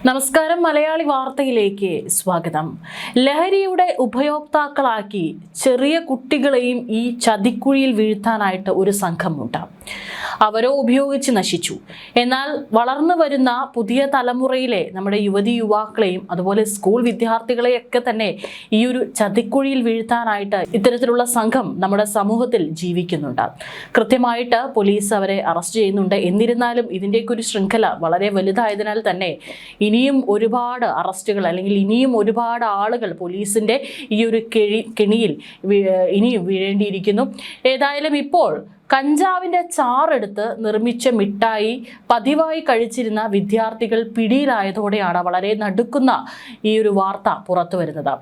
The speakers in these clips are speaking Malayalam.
നമസ്കാരം, മലയാളി വാർത്തയിലേക്ക് സ്വാഗതം. ലഹരിയുടെ ഉപയോക്താക്കളാക്കി ചെറിയ കുട്ടികളെയും ഈ ചതിക്കുഴിയിൽ വീഴ്ത്താനായിട്ട് ഒരു സംഘമുണ്ട്. അവരോ ഉപയോഗിച്ച് നശിച്ചു. എന്നാൽ വളർന്നു വരുന്ന പുതിയ തലമുറയിലെ നമ്മുടെ യുവതി യുവാക്കളെയും അതുപോലെ സ്കൂൾ വിദ്യാർത്ഥികളെയൊക്കെ തന്നെ ഈ ഒരു ചതിക്കുഴിയിൽ വീഴ്ത്താനായിട്ട് ഇത്തരത്തിലുള്ള സംഘം നമ്മുടെ സമൂഹത്തിൽ ജീവിക്കുന്നുണ്ട്. കൃത്യമായിട്ട് പോലീസ് അവരെ അറസ്റ്റ് ചെയ്യുന്നുണ്ട്. എന്നിരുന്നാലും ഇതിൻ്റെയൊക്കെ ഒരു ശൃംഖല വളരെ വലുതായതിനാൽ തന്നെ ഇനിയും ഒരുപാട് അറസ്റ്റുകൾ അല്ലെങ്കിൽ ഇനിയും ഒരുപാട് ആളുകൾ പോലീസിന്റെ ഈ ഒരു കെണിയിൽ ഇനിയും വീഴേണ്ടിയിരിക്കുന്നു. ഏതായാലും ഇപ്പോൾ കഞ്ചാവിന്റെ ചാറെടുത്ത് നിർമ്മിച്ച മിഠായി പതിവായി കഴിച്ചിരുന്ന വിദ്യാർത്ഥികൾ പിടിയിലായതോടെയാണ് വളരെ നടുക്കുന്ന ഈ ഒരു വാർത്ത പുറത്തു വരുന്നത്.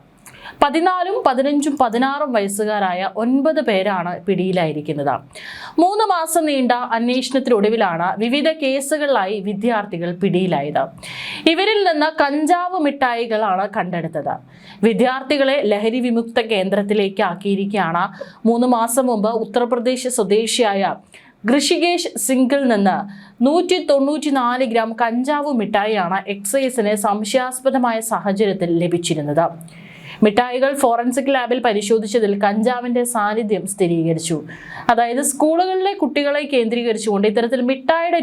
14, 15, 16 വയസ്സുകാരായ 9 പേരാണ് പിടിയിലായിരിക്കുന്നത്. 3 മാസം നീണ്ട അന്വേഷണത്തിനൊടുവിലാണ് വിവിധ കേസുകളിലായി വിദ്യാർത്ഥികൾ പിടിയിലായത്. ഇവരിൽ നിന്ന് കഞ്ചാവ് മിഠായികളാണ് കണ്ടെടുത്തത്. വിദ്യാർത്ഥികളെ ലഹരി വിമുക്ത കേന്ദ്രത്തിലേക്ക് ആക്കിയിരിക്കുകയാണ്. 3 മാസം മുമ്പ് ഉത്തർപ്രദേശ് സ്വദേശിയായ ഋഷികേഷ് സിംഗിൽ നിന്ന് 194 ഗ്രാം കഞ്ചാവ് മിഠായിയാണ് എക്സൈസിന് സംശയാസ്പദമായ സാഹചര്യത്തിൽ ലഭിച്ചിരുന്നത്. മിഠായികൾ ഫോറൻസിക് ലാബിൽ പരിശോധിച്ചതിൽ കഞ്ചാവിന്റെ സാന്നിധ്യം സ്ഥിരീകരിച്ചു. അതായത് സ്കൂളുകളിലെ കുട്ടികളെ കേന്ദ്രീകരിച്ചുകൊണ്ട് ഇത്തരത്തിൽ മിഠായിയുടെ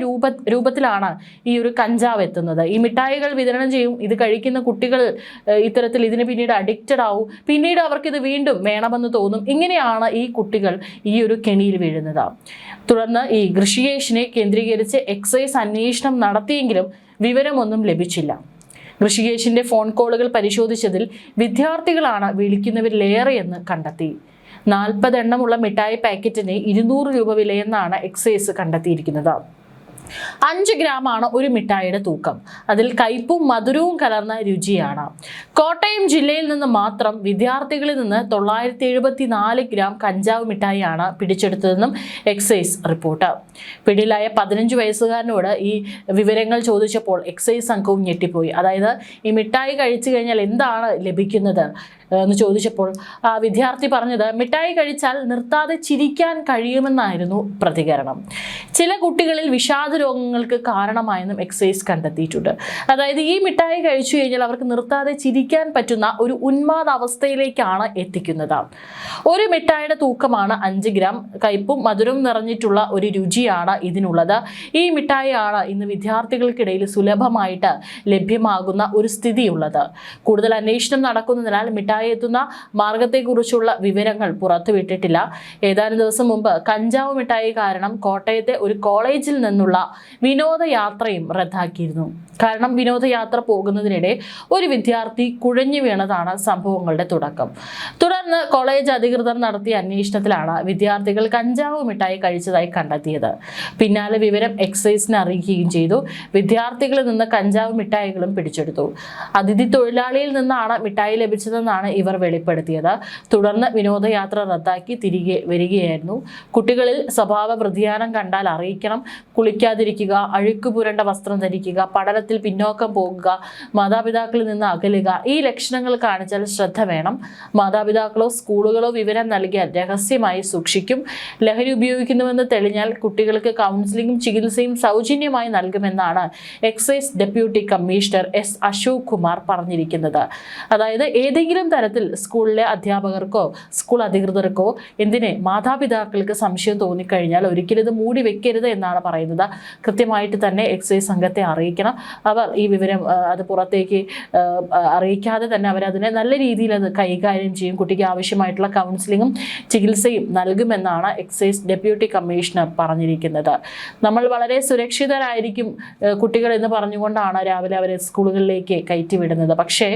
രൂപത്തിലാണ് ഈ ഒരു കഞ്ചാവ് എത്തുന്നത്. ഈ മിഠായികൾ വിതരണം ചെയ്യും. ഇത് കഴിക്കുന്ന കുട്ടികൾ ഇത്തരത്തിൽ ഇതിന് പിന്നീട് അഡിക്റ്റഡ് ആവും. പിന്നീട് അവർക്ക് ഇത് വീണ്ടും വേണമെന്ന് തോന്നും. ഇങ്ങനെയാണ് ഈ കുട്ടികൾ ഈ ഒരു കെണിയിൽ വീഴുന്നത്. തുടർന്ന് ഈ ഋഷികേഷിനെ കേന്ദ്രീകരിച്ച് എക്സൈസ് അന്വേഷണം നടത്തിയെങ്കിലും വിവരമൊന്നും ലഭിച്ചില്ല. ഋഷികേഷിന്റെ ഫോൺ കോളുകൾ പരിശോധിച്ചതിൽ വിദ്യാർത്ഥികളാണ് വിളിക്കുന്നവരിലേറെയെന്ന് കണ്ടെത്തി. 40 എണ്ണമുള്ള മിഠായി പാക്കറ്റിന് 200 രൂപ വിലയെന്നാണ് എക്സൈസ് കണ്ടെത്തിയിരിക്കുന്നത്. 5 ഗ്രാമാണ് ഒരു മിഠായിയുടെ തൂക്കം. അതിൽ കയ്പും മധുരവും കലർന്ന രുചിയാണ്. കോട്ടയം ജില്ലയിൽ നിന്ന് മാത്രം വിദ്യാർത്ഥികളിൽ നിന്ന് 974 ഗ്രാം കഞ്ചാവ് മിഠായിയാണ് പിടിച്ചെടുത്തതെന്നും എക്സൈസ് റിപ്പോർട്ട്. പിടിയിലായ 15 വയസ്സുകാരനോട് ഈ വിവരങ്ങൾ ചോദിച്ചപ്പോൾ എക്സൈസ് സംഘവും ഞെട്ടിപ്പോയി. അതായത് ഈ മിഠായി കഴിച്ചു കഴിഞ്ഞാൽ എന്താണ് ലഭിക്കുന്നത് എന്ന് ചോദിച്ചപ്പോൾ വിദ്യാർത്ഥി പറഞ്ഞത് മിഠായി കഴിച്ചാൽ നിർത്താതെ ചിരിക്കാൻ കഴിയുമെന്നായിരുന്നു പ്രതികരണം. ചില കുട്ടികളിൽ വിഷാദ രോഗങ്ങൾക്ക് കാരണമായെന്നും എക്സൈസ് കണ്ടെത്തിയിട്ടുണ്ട്. അതായത് ഈ മിഠായി കഴിച്ചു കഴിഞ്ഞാൽ അവർക്ക് നിർത്താതെ ചിരിക്കാൻ പറ്റുന്ന ഒരു ഉന്മാദ അവസ്ഥയിലേക്കാണ് എത്തിക്കുന്നത്. ഒരു മിഠായിയുടെ തൂക്കമാണ് 5 ഗ്രാം. കയ്പും മധുരവും നിറഞ്ഞിട്ടുള്ള ഒരു രുചിയാണ് ഇതിനുള്ളത്. ഈ മിഠായിയാണ് ഇന്ന് വിദ്യാർത്ഥികൾക്കിടയിൽ സുലഭമായിട്ട് ലഭ്യമാകുന്ന ഒരു സ്ഥിതിയുള്ളത്. കൂടുതൽ അന്വേഷണം നടക്കുന്നതിനാൽ മിഠായി എത്തുന്ന മാർഗത്തെക്കുറിച്ചുള്ള വിവരങ്ങൾ പുറത്തുവിട്ടിട്ടില്ല. ഏതാനും ദിവസം മുമ്പ് കഞ്ചാവ് മിഠായി കാരണം കോട്ടയത്തെ ഒരു കോളേജിൽ നിന്നുള്ള വിനോദയാത്രയും റദ്ദാക്കിയിരുന്നു. കാരണം വിനോദയാത്ര പോകുന്നതിനിടെ ഒരു വിദ്യാർത്ഥി കുഴഞ്ഞു വീണതാണ് സംഭവങ്ങളുടെ തുടക്കം. തുടർന്ന് കോളേജ് അധികൃതർ നടത്തിയ അന്വേഷണത്തിലാണ് വിദ്യാർത്ഥികൾ കഞ്ചാവ് മിഠായി കഴിച്ചതായി കണ്ടെത്തിയത്. പിന്നാലെ വിവരം എക്സൈസിനെ അറിയിക്കുകയും ചെയ്തു. വിദ്യാർത്ഥികളിൽ നിന്ന് കഞ്ചാവ് മിഠായികളും പിടിച്ചെടുത്തു. അതിഥി തൊഴിലാളിയിൽ നിന്നാണ് മിഠായി ലഭിച്ചതെന്നാണ് ഇവർ വെളിപ്പെടുത്തിയത്. തുടർന്ന് വിനോദയാത്ര റദ്ദാക്കി തിരികെ വരികയായിരുന്നു. കുട്ടികളിൽ സ്വഭാവ വ്യതിയാനം കണ്ടാൽ അറിയിക്കണം. കുളിക്കാതിരിക്കുക, അഴുക്ക് പുരണ്ട വസ്ത്രം ധരിക്കുക, പഠനത്തിൽ പിന്നോക്കം പോകുക, മാതാപിതാക്കളിൽ നിന്ന് അകലുക, ഈ ലക്ഷണങ്ങൾ കാണിച്ചാൽ ശ്രദ്ധ വേണം. മാതാപിതാക്കളോ സ്കൂളുകളോ വിവരം നൽകിയാൽ രഹസ്യമായി സൂക്ഷിക്കും. ലഹരി ഉപയോഗിക്കുന്നുവെന്ന് തെളിഞ്ഞാൽ കുട്ടികൾക്ക് കൗൺസിലിംഗും ചികിത്സയും സൗജന്യമായി നൽകുമെന്നാണ് excise deputy commissioner S Ashok Kumar പറഞ്ഞിരിക്കുന്നത്. അതായത് ഏതെങ്കിലും തരത്തിൽ സ്കൂളിലെ അധ്യാപകർക്കോ സ്കൂൾ അധികൃതർക്കോ എന്തിനെ മാതാപിതാക്കൾക്ക് സംശയം തോന്നിക്കഴിഞ്ഞാൽ ഒരിക്കലും ഇത് മൂടി വെക്കരുത് എന്നാണ് പറയുന്നത്. കൃത്യമായിട്ട് തന്നെ എക്സൈസ് സംഘത്തെ അറിയിക്കണം. അവർ ഈ വിവരം അത് പുറത്തേക്ക് അറിയിക്കാതെ തന്നെ അവരതിനെ നല്ല രീതിയിൽ അത് കൈകാര്യം ചെയ്യും. കുട്ടിക്ക് ആവശ്യമായിട്ടുള്ള കൗൺസിലിങ്ങും ചികിത്സയും നൽകുമെന്നാണ് എക്സൈസ് ഡെപ്യൂട്ടി കമ്മീഷണർ പറഞ്ഞിരിക്കുന്നത്. നമ്മൾ വളരെ സുരക്ഷിതരായിരിക്കും കുട്ടികൾ എന്ന് പറഞ്ഞുകൊണ്ടാണ് രാവിലെ അവരെ സ്കൂളുകളിലേക്ക് കയറ്റിവിടുന്നത്. പക്ഷേ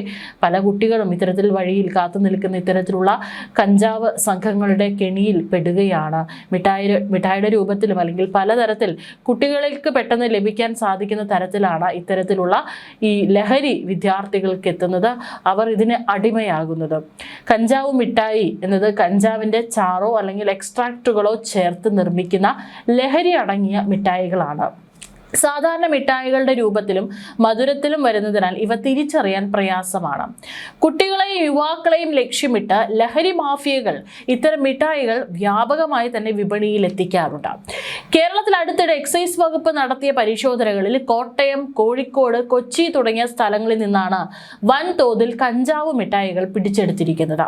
പല കുട്ടികളും ഇത്തരത്തിൽ വഴിയിൽ കാത്തു നിൽക്കുന്ന ഇത്തരത്തിലുള്ള കഞ്ചാവ് സംഘങ്ങളുടെ കെണിയിൽ പെടുകയാണ്. മിഠായിയുടെ രൂപത്തിലും അല്ലെങ്കിൽ പലതരത്തിൽ കുട്ടികൾക്ക് പെട്ടെന്ന് ലഭിക്കാൻ സാധിക്കുന്ന തരത്തിലാണ് ഇത്തരത്തിലുള്ള ഈ ലഹരി വിദ്യാർത്ഥികൾക്ക് എത്തുന്നത്. അവർ ഇതിന് അടിമയാകുന്നത്. കഞ്ചാവ് മിഠായി എന്നത് കഞ്ചാവിൻ്റെ ചാറോ അല്ലെങ്കിൽ എക്സ്ട്രാക്റ്റുകളോ ചേർത്ത് നിർമ്മിക്കുന്ന ലഹരി അടങ്ങിയ മിഠായികളാണ്. സാധാരണ മിഠായികളുടെ രൂപത്തിലും മധുരത്തിലും വരുന്നതിനാൽ ഇവ തിരിച്ചറിയാൻ പ്രയാസമാണ്. കുട്ടികളെയും യുവാക്കളെയും ലക്ഷ്യമിട്ട് ലഹരി മാഫിയകൾ ഇത്തരം മിഠായികൾ വ്യാപകമായി തന്നെ വിപണിയിൽ എത്തിക്കാറുണ്ട്. കേരളത്തിൽ അടുത്തിടെ എക്സൈസ് വകുപ്പ് നടത്തിയ പരിശോധനകളിൽ കോട്ടയം, കോഴിക്കോട്, കൊച്ചി തുടങ്ങിയ സ്ഥലങ്ങളിൽ നിന്നാണ് വൻതോതിൽ കഞ്ചാവ് മിഠായികൾ പിടിച്ചെടുത്തിരിക്കുന്നത്.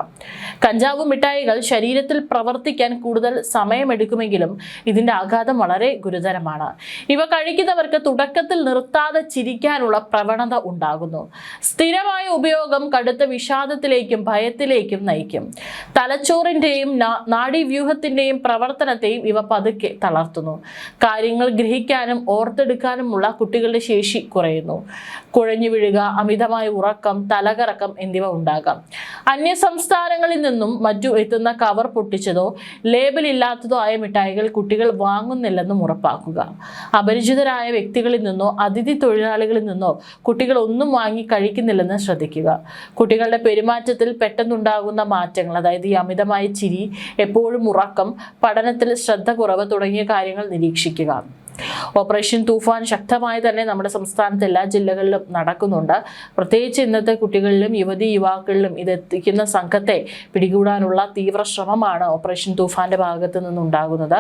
കഞ്ചാവ് മിഠായികൾ ശരീരത്തിൽ പ്രവർത്തിക്കാൻ കൂടുതൽ സമയമെടുക്കുമെങ്കിലും ഇതിന്റെ ആഘാതം വളരെ ഗുരുതരമാണ്. ഇവ കഴിക്കുന്നവർക്ക് തുടക്കത്തിൽ നിർത്താതെ ചിരിക്കാനുള്ള പ്രവണത ഉണ്ടാകുന്നു. സ്ഥിരമായ ഉപയോഗം കടുത്ത വിഷാദത്തിലേക്കും ഭയത്തിലേക്കും നയിക്കും. തലച്ചോറിന്റെയും നാഡീവ്യൂഹത്തിന്റെയും പ്രവർത്തനത്തെയും ഇവ പതുക്കെ തളർത്തുന്നു. കാര്യങ്ങൾ ഗ്രഹിക്കാനും ഓർത്തെടുക്കാനുമുള്ള കുട്ടികളുടെ ശേഷി കുറയുന്നു. കുഴഞ്ഞു വീഴുക, അമിതമായ ഉറക്കം, തലകറക്കം എന്നിവ ഉണ്ടാകാം. അന്യ സംസ്ഥാനങ്ങളിൽ നിന്നും മറ്റും എത്തുന്ന കവർ പൊട്ടിച്ചതോ ലേബൽ ഇല്ലാത്തതോ ആയ മിഠായികൾ കുട്ടികൾ വാങ്ങുന്നില്ലെന്നും ഉറപ്പാക്കുക. അപരിചിതരായ വ്യക്തികളിൽ നിന്നോ അതിഥി തൊഴിലാളികളിൽ നിന്നോ കുട്ടികൾ ഒന്നും വാങ്ങി കഴിക്കുന്നില്ലെന്ന് ശ്രദ്ധിക്കുക. കുട്ടികളുടെ പെരുമാറ്റത്തിൽ പെട്ടെന്നുണ്ടാകുന്ന മാറ്റങ്ങൾ, അതായത് ഈ അമിതമായ ചിരി, എപ്പോഴും ഉറക്കം, പഠനത്തിൽ ശ്രദ്ധ കുറവ് തുടങ്ങിയ കാര്യങ്ങൾ നിരീക്ഷിക്കുക. ഓപ്പറേഷൻ തൂഫാൻ ശക്തമായി തന്നെ നമ്മുടെ സംസ്ഥാനത്ത് എല്ലാ ജില്ലകളിലും നടക്കുന്നുണ്ട്. പ്രത്യേകിച്ച് ഇന്നത്തെ കുട്ടികളിലും യുവതി യുവാക്കളിലും ഇതെത്തിക്കുന്ന സംഘത്തെ പിടികൂടാനുള്ള തീവ്ര ശ്രമമാണ് ഓപ്പറേഷൻ തൂഫാന്റെ ഭാഗത്ത് നിന്നുണ്ടാകുന്നത്.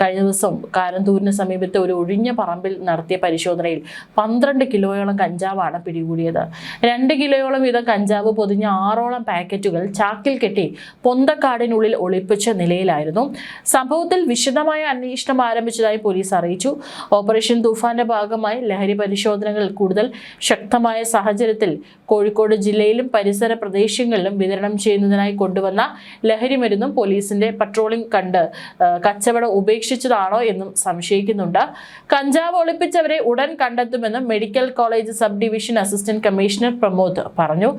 കഴിഞ്ഞ ദിവസം കാരന്തൂരിന് സമീപത്തെ ഒരു ഒഴിഞ്ഞ പറമ്പിൽ നടത്തിയ പരിശോധനയിൽ 12 കിലോയോളം കഞ്ചാവാണ് പിടികൂടിയത്. 2 കിലോയോളം വീതം കഞ്ചാവ് പൊതിഞ്ഞ 6ഓളം പാക്കറ്റുകൾ ചാക്കിൽ കെട്ടി പൊന്തക്കാടിനുള്ളിൽ ഒളിപ്പിച്ച നിലയിലായിരുന്നു. സംഭവത്തിൽ വിശദമായ അന്വേഷണം ആരംഭിച്ചതായി പോലീസ് അറിയിച്ചു. ഓപ്പറേഷൻ തൂഫാന്റെ ഭാഗമായി ലഹരി പരിശോധനകൾ കൂടുതൽ ശക്തമായ സാഹചര്യത്തിൽ കോഴിക്കോട് ജില്ലയിലും പരിസര പ്രദേശങ്ങളിലും വിതരണം ചെയ്യുന്നതിനായി കൊണ്ടുവന്ന ലഹരി മരുന്നും പോലീസിന്റെ പട്രോളിംഗ് കണ്ട് കച്ചവടം ഉപേക്ഷിച്ചതാണോ എന്നും സംശയിക്കുന്നുണ്ട്. കഞ്ചാവ് ഒളിപ്പിച്ചവരെ ഉടൻ കണ്ടെത്തുമെന്നും medical college sub division assistant commissioner Pramod പറഞ്ഞു.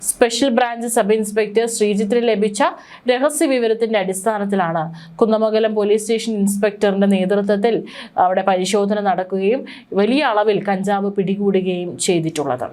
സ്പെഷ്യൽ ബ്രാഞ്ച് സബ് ഇൻസ്പെക്ടർ ശ്രീജിത്തിന് ലഭിച്ച രഹസ്യ വിവരത്തിന്റെ അടിസ്ഥാനത്തിലാണ് കുന്നമംഗലം പോലീസ് സ്റ്റേഷൻ ഇൻസ്പെക്ടറിന്റെ നേതൃത്വത്തിൽ അവിടെ പരിശോധന നടക്കുകയും വലിയ അളവിൽ കഞ്ചാവ് പിടികൂടുകയും ചെയ്തിട്ടുള്ളത്.